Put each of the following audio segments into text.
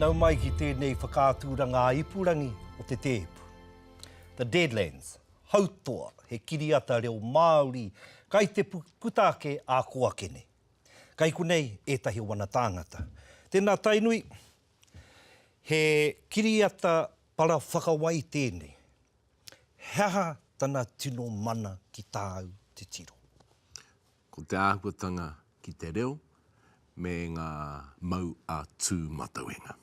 Nau mai ki tēnei whakātūranga ipurangi o te Tēpu. The Deadlands, hautoa, he kiriata reo Māori, kai te putake a koakene. Kai kunei, ētahi wana tāngata. Tēnā Tainui, he kiriata para whakawai tēnei. Heha tana tino mana ki tāu te tiro. Ko te āhuatanga ki te reo, me ngā mau a tū matauenga.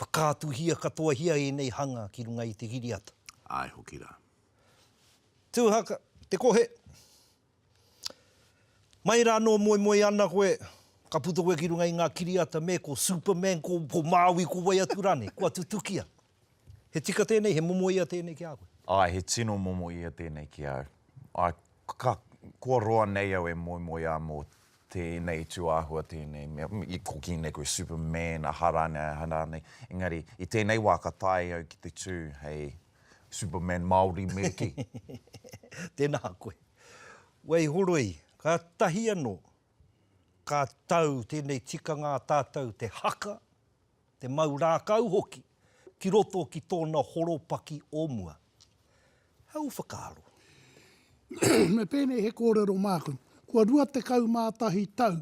Whakātuhia katoa hia e nei hanga ki runga i te kiriata. Ai hoki rā. Tuhaka, te kohe. Mai rā no moe ana koe, ka puto koe ki runga i ngā kiriata me ko Superman, ko Māui, ko Waihoroi, kua tutukia. He tika tēnei, he momo ia tēnei ki a koe. Ai, he tino momo ia tēnei ki au. Ai, kua roa nei au e moe a mō tēnei tuāhua tēnei. I koki nei koe Superman, a harane. Engari, i tēnei wā ka tai au ki te tū, hei Superman Māori meki. Tēnā koe. Waihoroi, ka tahi anō, ka tau tēnei tikanga tātou te haka, te mau rākau hoki, ki roto ki tōna horopaki o mua. Hau whakaaro? Me pēnei he kōrero māku. Kua rua te kau mātahi tau,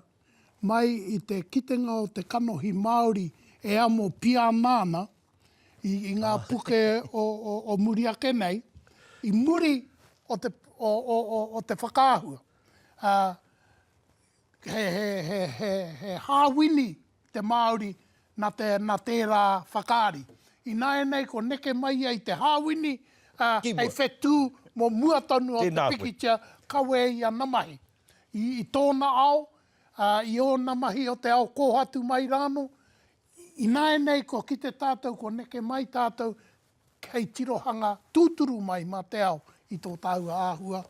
mai i te kitenga o te kanohi Māori e amo pianana, i ngā puke o Muriake nei, i muri o te whakaahua. He hāwini te Māori na tērā whakaari. I nāe nei ko neke mai ai te hāwini, hei whetū mō muatanu o te pikitia kawe i ana mahi. I tōna ao, i ōna mahi o te ao kōhatu mai rāno, i nāe nei ko ki te tātou, ko neke mai tātou, hei tirohanga tūturu mai mā te ao i tō tāua āhua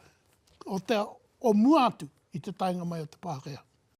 o muatu i te tainga mai o te Pākehā.